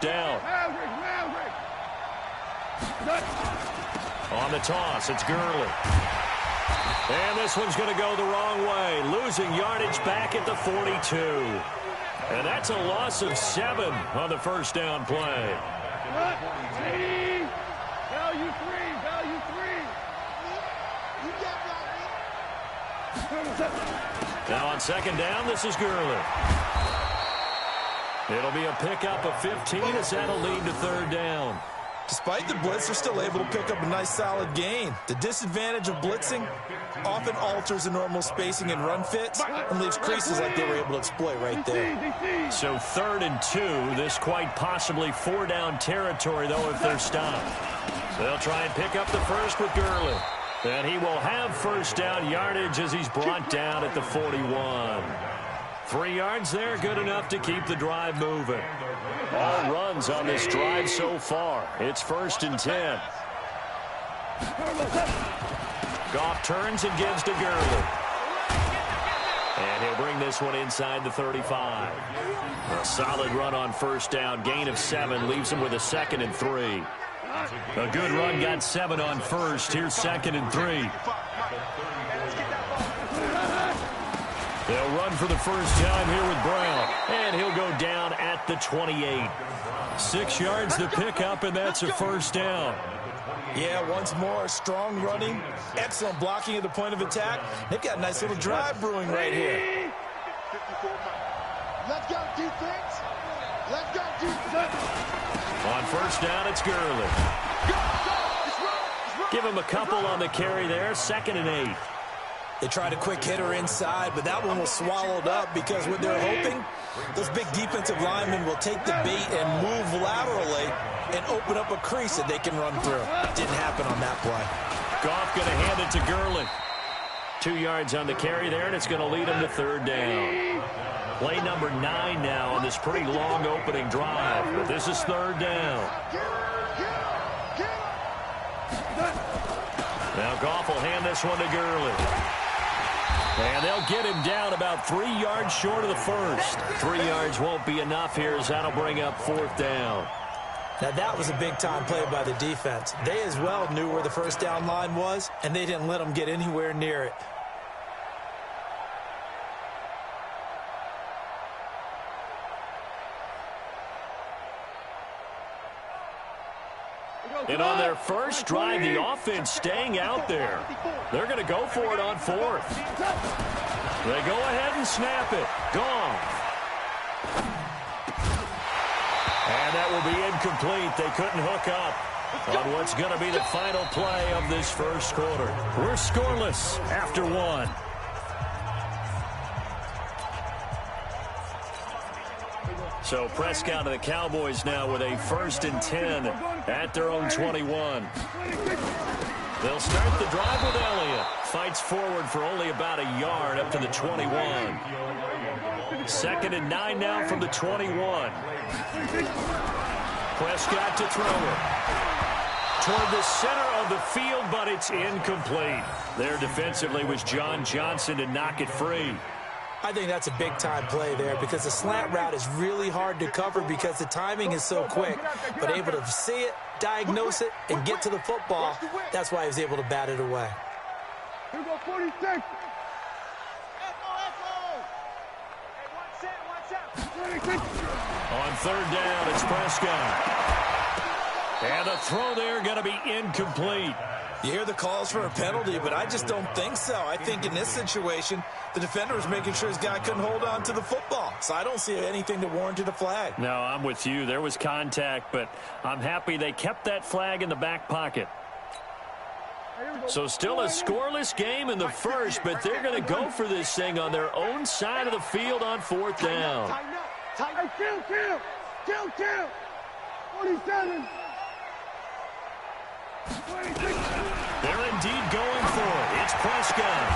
down. On the toss, it's Gurley. And this one's going to go the wrong way, losing yardage back at the 42. And that's a loss of 7 on the first down play. Value three. Now on second down, this is Gurley. It'll be a pickup of 15 as that'll lead to third down. Despite the blitz, they're still able to pick up a nice solid gain. The disadvantage of blitzing often alters the normal spacing and run fits and leaves creases like they were able to exploit right there. So 3rd and 2, this quite possibly 4-down territory, though, if they're stopped. They'll try and pick up the first with Gurley. And he will have first down yardage as he's brought down at the 41. 3 yards there, good enough to keep the drive moving. All runs on this drive so far. It's 1st and 10. Goff turns and gives to Gurley. And he'll bring this one inside the 35. A solid run on first down. Gain of 7 leaves him with a 2nd and 3. A good run got 7 on first. Here's 2nd and 3. They'll run for the first time here with Brown. And he'll go down at the 28. 6 yards to pick up, and that's a first down. Yeah, once more, strong running, excellent blocking at the point of attack. They've got a nice little drive brewing right here. Let's go defense. Let's go defense. On first down, it's Gurley. Give him a couple on the carry there, 2nd and 8. They tried a quick hitter inside, but that one was swallowed up because what they're hoping, those big defensive linemen will take the bait and move laterally and open up a crease that they can run through. Didn't happen on that play. Goff going to hand it to Gurley. 2 yards on the carry there, and it's going to lead him to third down. Play number 9 now on this pretty long opening drive, but this is third down. Now Goff will hand this one to Gurley. And they'll get him down about 3 yards short of the first. 3 yards won't be enough here as that'll bring up 4th down. Now that was a big-time play by the defense. They as well knew where the first down line was, and they didn't let them get anywhere near it. And on their first drive, the offense staying out there. They're going to go for it on 4th. They go ahead and snap it. Gone. And that will be incomplete. They couldn't hook up on what's going to be the final play of this first quarter. We're scoreless after 1. So Prescott and the Cowboys now with a 1st and 10 at their own 21. They'll start the drive with Elliott. Fights forward for only about a yard up to the 21. 2nd and 9 now from the 21. Prescott to throw it. Toward the center of the field, but it's incomplete. There defensively was John Johnson to knock it free. I think that's a big-time play there because the slant route is really hard to cover because the timing is so quick. But able to see it, diagnose it, and get to the football, that's why he was able to bat it away. Here we go, 46. On third down, it's Prescott. And the throw there going to be incomplete. You hear the calls for a penalty, but I just don't think so. I think in this situation, the defender was making sure his guy couldn't hold on to the football. So I don't see anything to warrant a flag. No, I'm with you. There was contact, but I'm happy they kept that flag in the back pocket. So still a scoreless game in the first, but they're going to go for this thing on their own side of the field on 4th down. Kill. 47. They're indeed going for it. It's Prescott.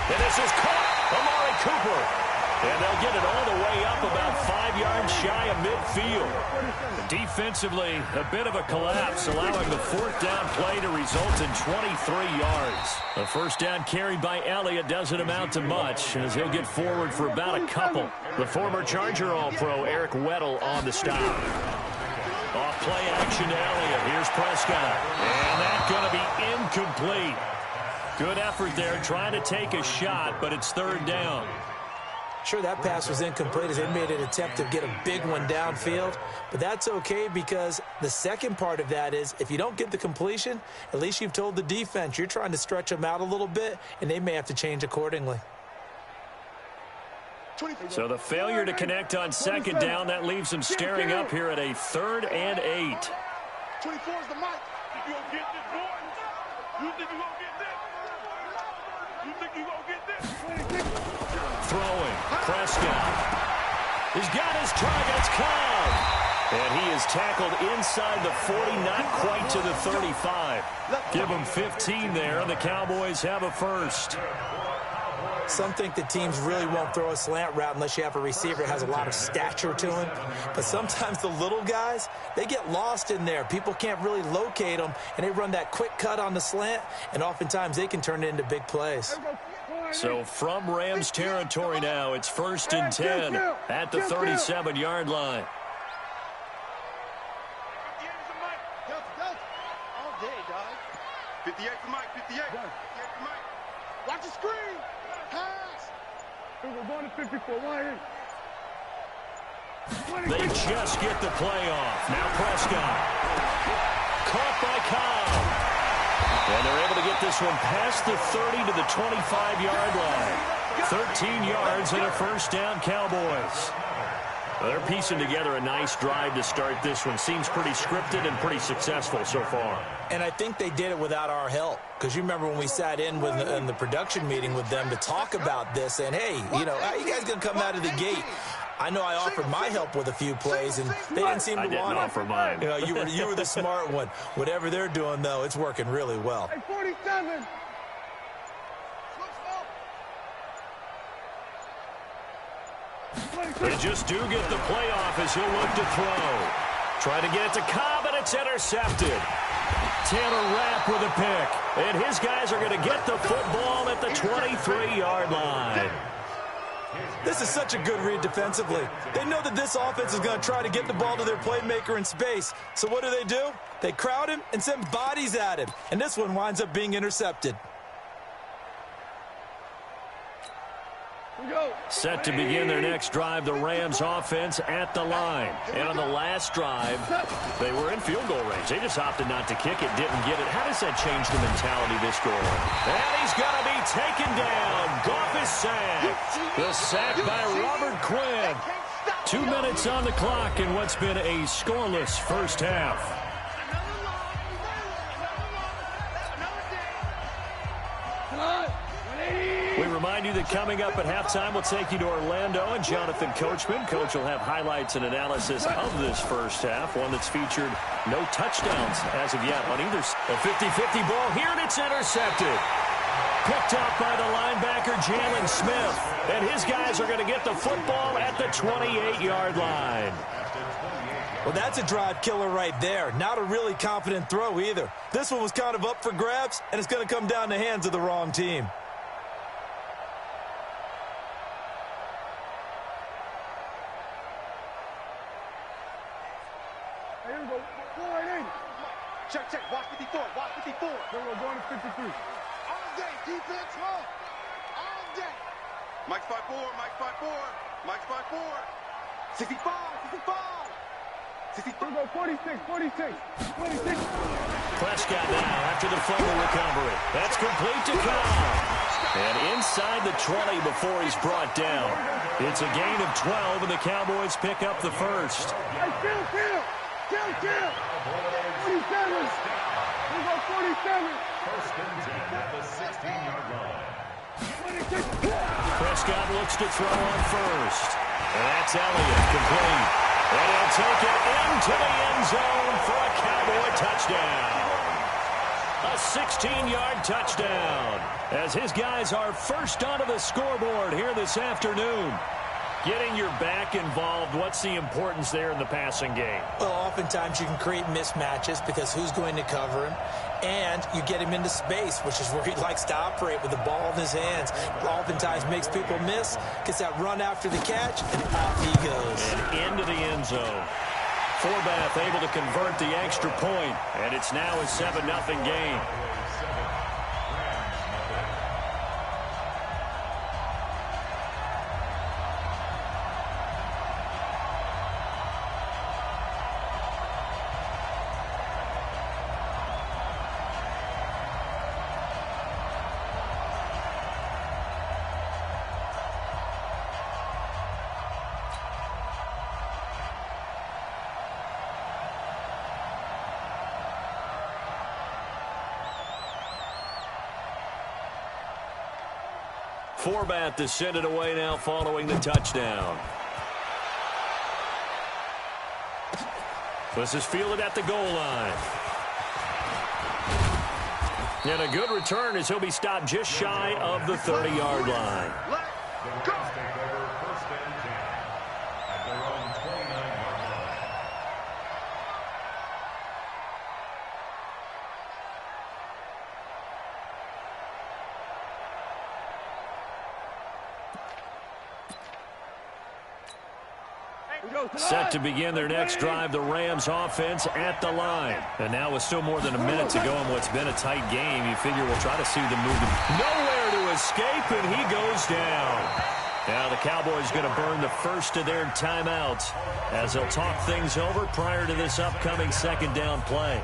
And this is caught. Amari Cooper. And they'll get it all the way up about 5 yards shy of midfield. Defensively, a bit of a collapse, allowing the 4th down play to result in 23 yards. The first down carried by Elliott doesn't amount to much, as he'll get forward for about a couple. The former Charger All-Pro Eric Weddle on the stop. Off play action to Elliott. Here's Prescott. And that's going to be incomplete. Good effort there trying to take a shot, but it's third down. Sure, that pass was incomplete as they made an attempt to get a big one downfield, but that's okay because the second part of that is if you don't get the completion, at least you've told the defense you're trying to stretch them out a little bit, and they may have to change accordingly. So the failure to connect on second down, that leaves them staring up here at a 3rd and 8. 24 is the mic. You gonna get this, boy? You think you gonna get this? You think you gonna get this? Throwing. Prescott. He's got his targets caught. And he is tackled inside the 40, not quite to the 35. Give him 15 there, and the Cowboys have a first. Some think that teams really won't throw a slant route unless you have a receiver that has a lot of stature to him. But sometimes the little guys, they get lost in there. People can't really locate them, and they run that quick cut on the slant, and oftentimes they can turn it into big plays. So from Rams territory now, it's 1st and 10 at the 37-yard line. All day, dog. 58 for Mike, 58. 58 for Mike. Watch the screen. Pass. We're going to 54. Why? They just get the play off. Now Prescott. Caught by Cobb. And they're able to get this one past the 30 to the 25-yard line. 13 yards and a first down, Cowboys. Well, they're piecing together a nice drive to start this one. Seems pretty scripted and pretty successful so far. And I think they did it without our help. Because you remember when we sat in the production meeting with them to talk about this, and hey, you know, how you guys going to come out of the gate? I know I offered my help with a few plays, and they didn't seem to want it. I didn't offer mine. You know, you were the smart one. Whatever they're doing, though, it's working really well. Hey, 47. They just do get the playoff as he'll look to throw. Try to get it to Cobb, and it's intercepted. Taylor Rapp with a pick. And his guys are going to get the football at the 23-yard line. This is such a good read defensively. They know that this offense is going to try to get the ball to their playmaker in space. So what do? They crowd him and send bodies at him. And this one winds up being intercepted. Set to begin their next drive, the Rams offense at the line. And on the last drive, they were in field goal range. They just opted not to kick it, didn't get it. How does that change the mentality this go on? And he's going to be taken down. Goff is sacked. The sack by Robert Quinn. 2 minutes on the clock in what's been a scoreless first half. We remind you that coming up at halftime, we'll take you to Orlando and Jonathan Coachman. Coach will have highlights and analysis of this first half, one that's featured no touchdowns as of yet on either. A 50-50 ball here, and it's intercepted. Picked up by the linebacker, Jalen Smith. And his guys are going to get the football at the 28-yard line. Well, that's a drive killer right there. Not a really confident throw either. This one was kind of up for grabs, and it's going to come down the hands of the wrong team. Check. Watch 54. Watch 54. We're going to 53. All day, defense, huh? All day. Mike's 5-4. Mike's 5-4. Mike's 5-4. 65. 65. We're going 46. Prescott now after the fumble recovery. That's complete to Cobb. And inside the 20 before he's brought down. It's a gain of 12, and the Cowboys pick up the first. Hey, kill. 47. We go 47. First and 10 at the 16-yard line. Prescott looks to throw on first. And that's Elliott, complete. And he'll take it into the end zone for a Cowboy touchdown. A 16-yard touchdown as his guys are first onto the scoreboard here this afternoon. Getting your back involved, what's the importance there in the passing game? Well, oftentimes you can create mismatches because who's going to cover him? And you get him into space, which is where he likes to operate with the ball in his hands. Oftentimes makes people miss, gets that run after the catch, and off he goes. And into the end zone. Forbath able to convert the extra point, and it's now a 7-0 game. Forbath to send it away now following the touchdown. This is fielded at the goal line. And a good return as he'll be stopped just shy of the 30-yard line. Go. Take over first and 10 at their own 29-yard line. Set to begin their next drive, the Rams offense at the line. And now with still more than a minute to go in what's been a tight game, you figure we'll try to see them move them. Nowhere to escape, and he goes down. Now the Cowboys going to burn the first of their timeouts as they'll talk things over prior to this upcoming second down play.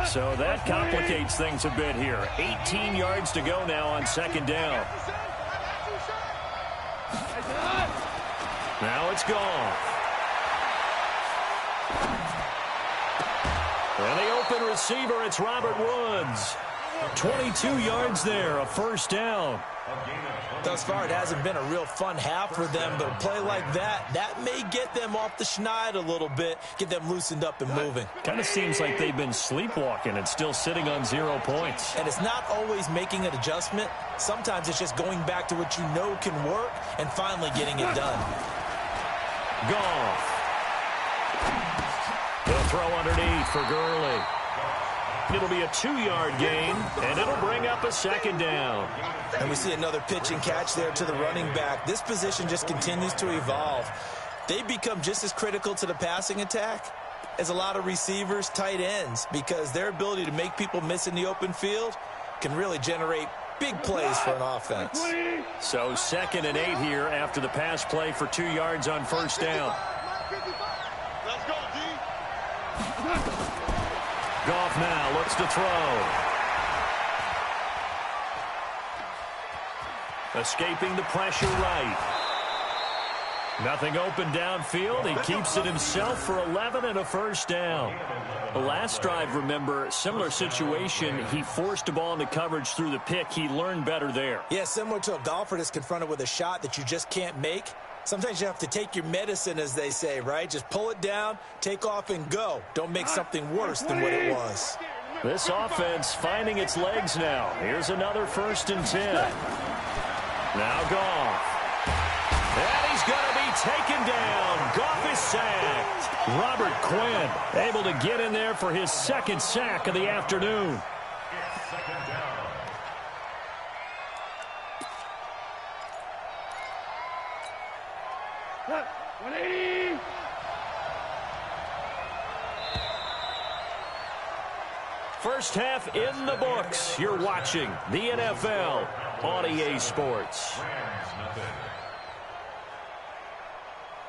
So that complicates things a bit here. 18 yards to go now on second down. Now it's gone. And the open receiver, it's Robert Woods. 22 yards there, a first down. Thus far, it hasn't been a real fun half for them, but a play like that may get them off the schneid a little bit, get them loosened up and moving. Kind of seems like they've been sleepwalking and still sitting on 0 points. And it's not always making an adjustment. Sometimes it's just going back to what you know can work and finally getting it done. Goff. They'll throw underneath for Gurley. It'll be a 2-yard gain, and it'll bring up a second down. And we see another pitch and catch there to the running back. This position just continues to evolve. They become just as critical to the passing attack as a lot of receivers, tight ends, because their ability to make people miss in the open field can really generate big plays for an offense. So 2nd and 8 here after the pass play for 2 yards on first down. Let's go, D. Goff now looks to throw. Escaping the pressure right. Nothing open downfield. He keeps it himself for 11 and a first down. The last drive, remember, similar situation. He forced a ball into coverage through the pick. He learned better there. Yeah, similar to a golfer that's confronted with a shot that you just can't make. Sometimes you have to take your medicine, as they say, right? Just pull it down, take off, and go. Don't make something worse than what it was. This offense finding its legs now. Here's another 1st and 10. Now Goff. And he's going to be taken down. Goff is sacked. Robert Quinn able to get in there for his 2nd sack of the afternoon. It's second down. First half in the books. You're watching the NFL on EA Sports.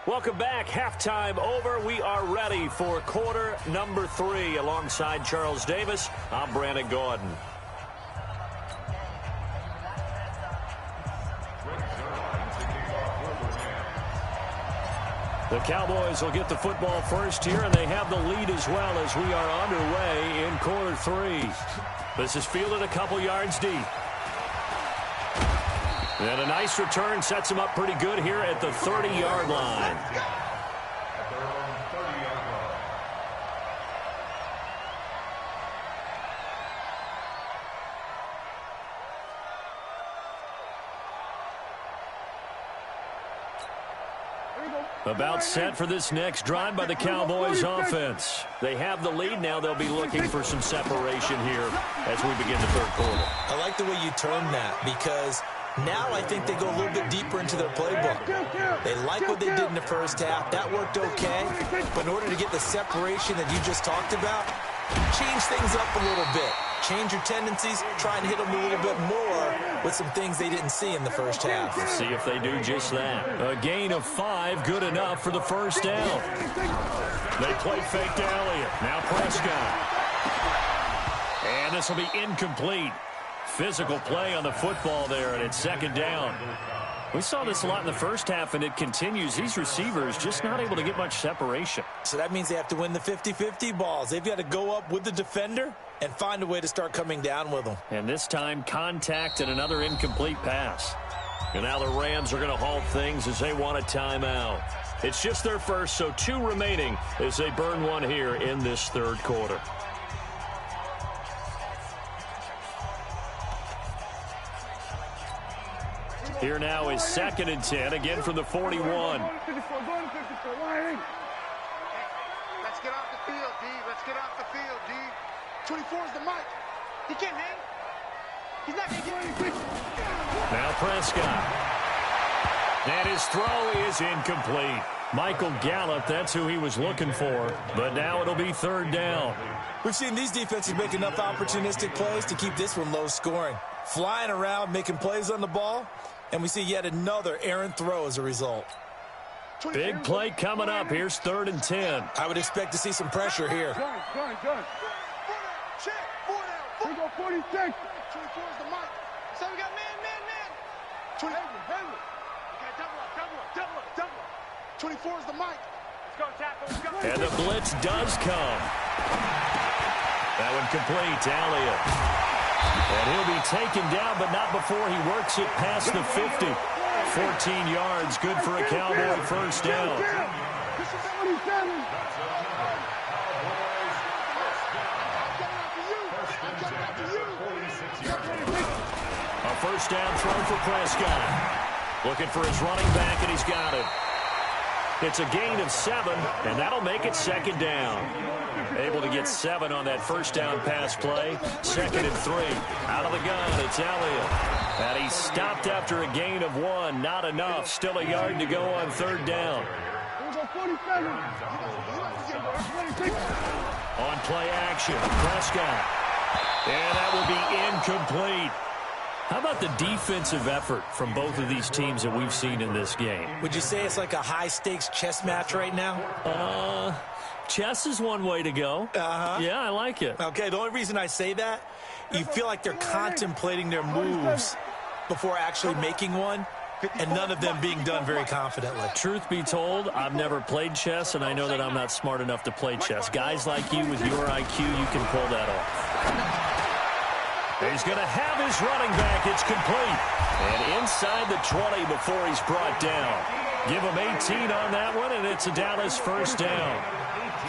Welcome back. Halftime over. We are ready for quarter number 3. Alongside Charles Davis, I'm Brandon Gordon. The Cowboys will get the football first here, and they have the lead as well as we are underway in quarter 3. This is fielded a couple yards deep. And a nice return sets him up pretty good here at the 30-yard line. At their own 30-yard line. About set for this next drive by the Cowboys offense. They have the lead now. They'll be looking for some separation here as we begin the third quarter. I like the way you term that, because Now I think they go a little bit deeper into their playbook. They like what they did in the first half. That worked okay. But in order to get the separation that you just talked about, change things up a little bit. Change your tendencies. Try and hit them a little bit more with some things they didn't see in the first half. Let's see if they do just that. A gain of 5, good enough for the first down. They play fake to Elliott. Now Prescott. And this will be incomplete. Physical play on the football there, and it's second down. We saw this a lot in the first half, and it continues. These receivers just not able to get much separation. So that means they have to win the 50-50 balls. They've got to go up with the defender and find a way to start coming down with them. And this time, contact and another incomplete pass. And now the Rams are going to halt things as they want a timeout. It's just their first, so 2 remaining as they burn one here in this third quarter. Here now is 2nd and 10, again from the 41. Let's get off the field, D. Let's get off the field, D. 24 is the mic. He can't hang. He's not going to get it. Now Prescott. And his throw is incomplete. Michael Gallup, that's who he was looking for. But now it'll be 3rd down. We've seen these defenses make enough opportunistic plays to keep this one low scoring. Flying around, making plays on the ball. And we see yet another errant throw as a result. Big play coming up. Here's 3rd and 10. I would expect to see some pressure here. Gun. Check. 4 down. We go 46. 24 is the mic. So we got man. 20. Handle. Okay, double up. 24 is the mic. Let's go, tackle. Let's go. And the blitz does come. That one complete to Elliott. And he'll be taken down, but not before he works it past the 50. 14 yards, good for a Cowboy first down. A first down throw for Prescott. Looking for his running back, and he's got it. It's a gain of 7, and that'll make it 2nd down. Able to get 7 on that first down pass play. 2nd and 3. Out of the gun, it's Elliott. And he's stopped after a gain of 1. Not enough. Still a yard to go on 3rd down. On play action, Prescott. And that will be incomplete. How about the defensive effort from both of these teams that we've seen in this game? Would you say it's like a high-stakes chess match right now? Chess is one way to go. Yeah, I like it. Okay, the only reason I say that, you feel like they're contemplating their moves before actually making one, and none of them being done very confidently. Truth be told, I've never played chess, and I know that I'm not smart enough to play chess. Guys like you with your IQ, you can pull that off. He's going to have his running back. It's complete. And inside the 20 before he's brought down. Give him 18 on that one, and it's a Dallas first down.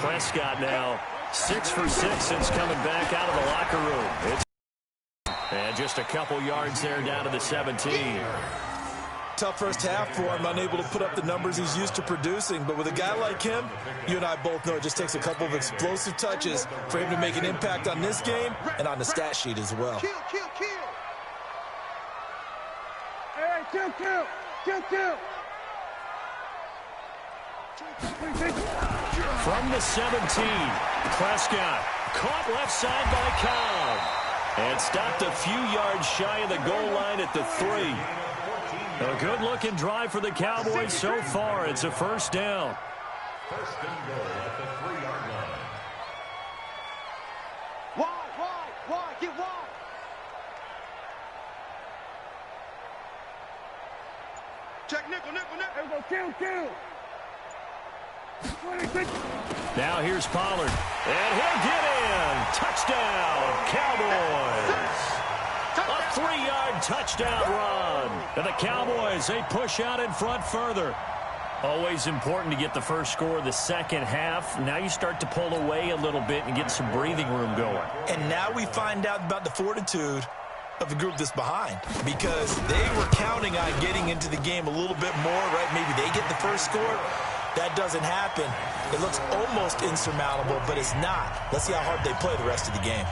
Prescott now 6 for 6 since coming back out of the locker room. And just a couple yards there down to the 17. Tough first half for him, unable to put up the numbers he's used to producing. But with a guy like him, you and I both know it just takes a couple of explosive touches for him to make an impact on this game and on the stat sheet as well. Kill. Hey, kill. From the 17, Prescott caught left side by Cobb. And stopped a few yards shy of the goal line at the 3. A good-looking drive for the Cowboys so far. It's a first down. First and goal at the 3-yard line. Wide. Get wide. Check nickel. There we go. Kill. Now here's Pollard. And he'll get in. Touchdown, Cowboys. A 3-yard touchdown run. And the Cowboys, they push out in front further. Always important to get the first score of the second half. Now you start to pull away a little bit and get some breathing room going. And now we find out about the fortitude of the group that's behind, because they were counting on getting into the game a little bit more, right? Maybe they get the first score. That doesn't happen. It looks almost insurmountable, but it's not. Let's see how hard they play the rest of the game.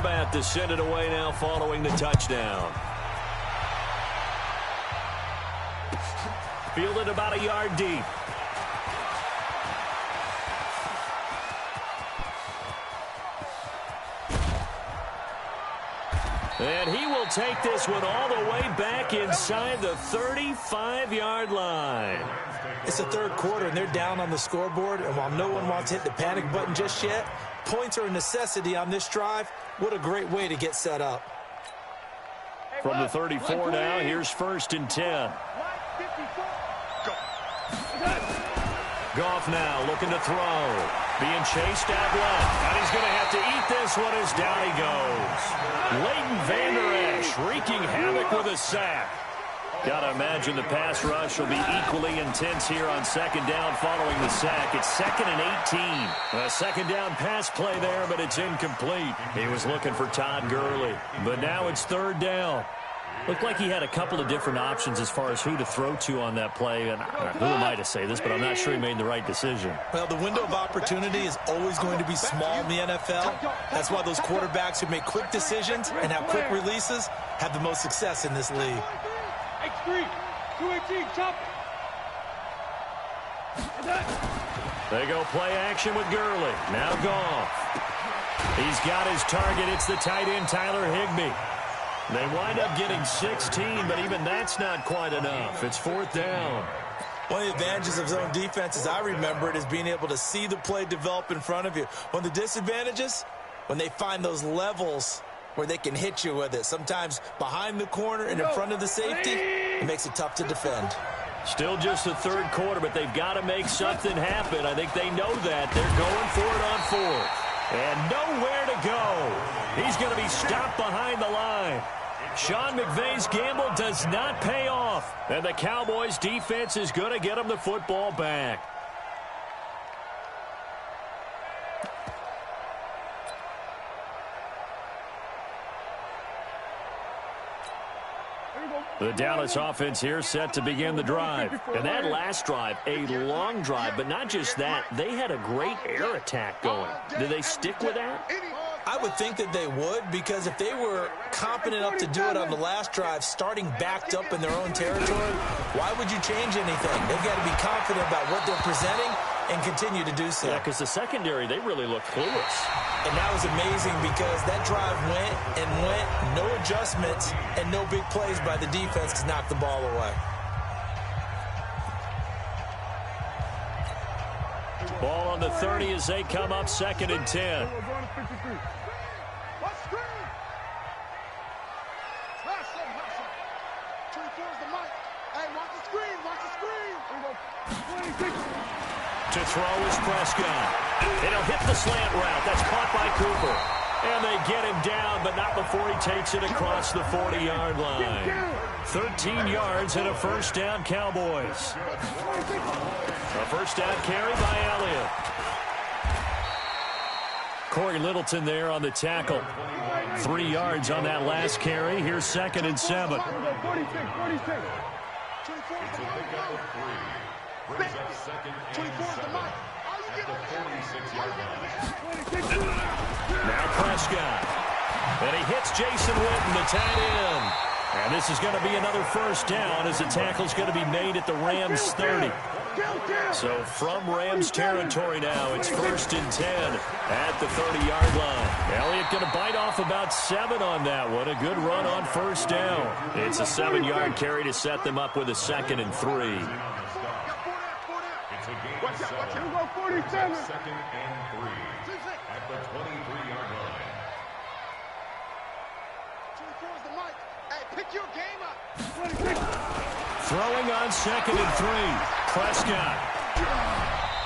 acrobat to send it away now following the touchdown. Fielded about a yard deep. And he will take this one all the way back inside the 35-yard line. It's the third quarter, and they're down on the scoreboard. And while no one wants to hit the panic button just yet, points are a necessity on this drive. What a great way to get set up. From the 34 now, here's 1st and 10. Goff now looking to throw. Being chased out left. And he's going to have to eat this one as down he goes. Leighton Vander Esch wreaking havoc with a sack. Got to imagine the pass rush will be equally intense here on 2nd down following the sack. It's 2nd and 18. A 2nd down pass play there, but it's incomplete. He was looking for Todd Gurley. But now it's 3rd down. Looked like he had a couple of different options as far as who to throw to on that play. And who am I to say this, but I'm not sure he made the right decision. Well, the window of opportunity is always going to be small in the NFL. That's why those quarterbacks who make quick decisions and have quick releases have the most success in this league. X3, 218, chop. They go play action with Gurley. Now Goff. He's got his target. It's the tight end, Tyler Higbee. They wind up getting 16, but even that's not quite enough. It's 4th down. One of the advantages of zone defense, as I remember it, is being able to see the play develop in front of you. One of the disadvantages, when they find those levels where they can hit you with it. Sometimes behind the corner and in front of the safety, it makes it tough to defend. Still just the 3rd quarter, but they've got to make something happen. I think they know that. They're going for it on 4th. And nowhere to go. He's going to be stopped behind the line. Sean McVay's gamble does not pay off. And the Cowboys defense is going to get him the football back. The Dallas offense here set to begin the drive. And that last drive, a long drive, but not just that. They had a great air attack going. Do they stick with that? I would think that they would, because if they were competent enough to do it on the last drive, starting backed up in their own territory, why would you change anything? They've got to be confident about what they're presenting and continue to do so. Yeah, because the secondary, they really look clueless. And that was amazing because that drive went and went, no adjustments, and no big plays by the defense to knock the ball away. Ball on the 30 as they come up 2nd and 10. To throw is Prescott. And he'll hit the slant route. That's caught by Cooper. And they get him down, but not before he takes it across the 40-yard line. 13 yards and a 1st down, Cowboys. A 1st down carry by Elliott. Corey Littleton there on the tackle. 3 yards on that last carry. Here's 2nd and 7. It's a pickup of 3. Brings up 2nd and 7 at the 46-yard line. Now Prescott. And he hits Jason Witten, the tight end. And this is going to be another 1st down as the tackle's going to be made at the Rams 30. So from Rams territory now, it's 1st and 10 at the 30-yard line. Elliott going to bite off about 7 on that one. A good run on 1st down. It's a 7-yard carry to set them up with a 2nd and 3. It's a gain of 7. 2nd and 3 at the 23-yard line. 24's the mic. Hey, pick your game up. Throwing on 2nd and 3. Prescott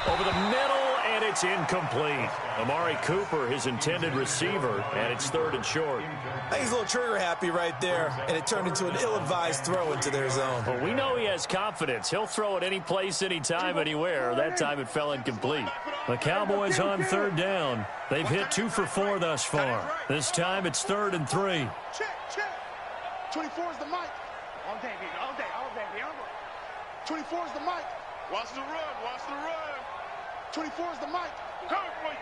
over the middle, and it's incomplete. Amari Cooper, his intended receiver, and it's 3rd and short. I think he's a little trigger happy right there, and it turned into an ill-advised throw into their zone. Well, we know he has confidence. He'll throw it any place, anytime, anywhere. That time it fell incomplete. The Cowboys on 3rd down. They've hit 2 for 4 thus far. This time it's 3rd and 3. Check. 24's the mic. All day, baby. All day. 24's the mic. Watch the run. 24's the mic. Coming for you.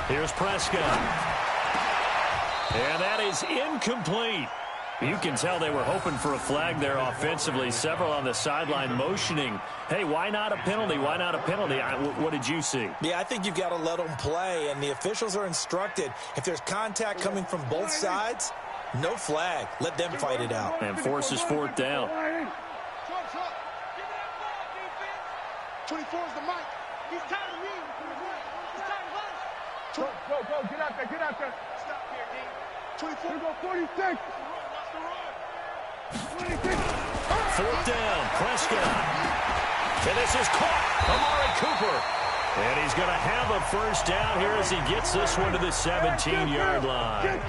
Here's Prescott. And that is incomplete. You can tell they were hoping for a flag there offensively. Several on the sideline motioning, hey, why not a penalty? Why not a penalty? What did you see? Yeah, I think you've got to let them play, and the officials are instructed, if there's contact coming from both sides, no flag. Let them fight it out. And forces fourth down. 24 is the mic. He's tired of reading. He's tired of us. Go, get out there, Stop here, D. 24. Go 46. Fourth down, Prescott. And this is caught. Amari Cooper. And he's going to have a first down here as he gets this one to the 17-yard line.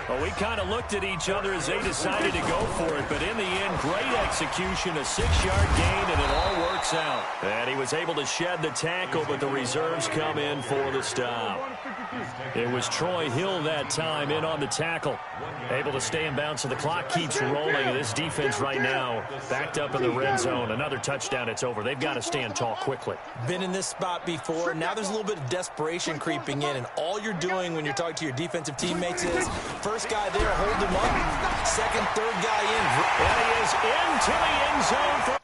Well, we kind of looked at each other as they decided to go for it, but in the end, great execution, a 6-yard gain, and it all works out. And he was able to shed the tackle, but the reserves come in for the stop. It was Troy Hill that time in on the tackle. Able to stay in bounds, so the clock keeps rolling. This defense right now backed up in the red zone. Another touchdown, it's over. They've got to stand tall quickly. Been in this spot before. Now there's a little bit of desperation creeping in, and all you're doing when you're talking to your defensive teammates is first guy there, hold him up, second, third guy in. And he is into the end zone for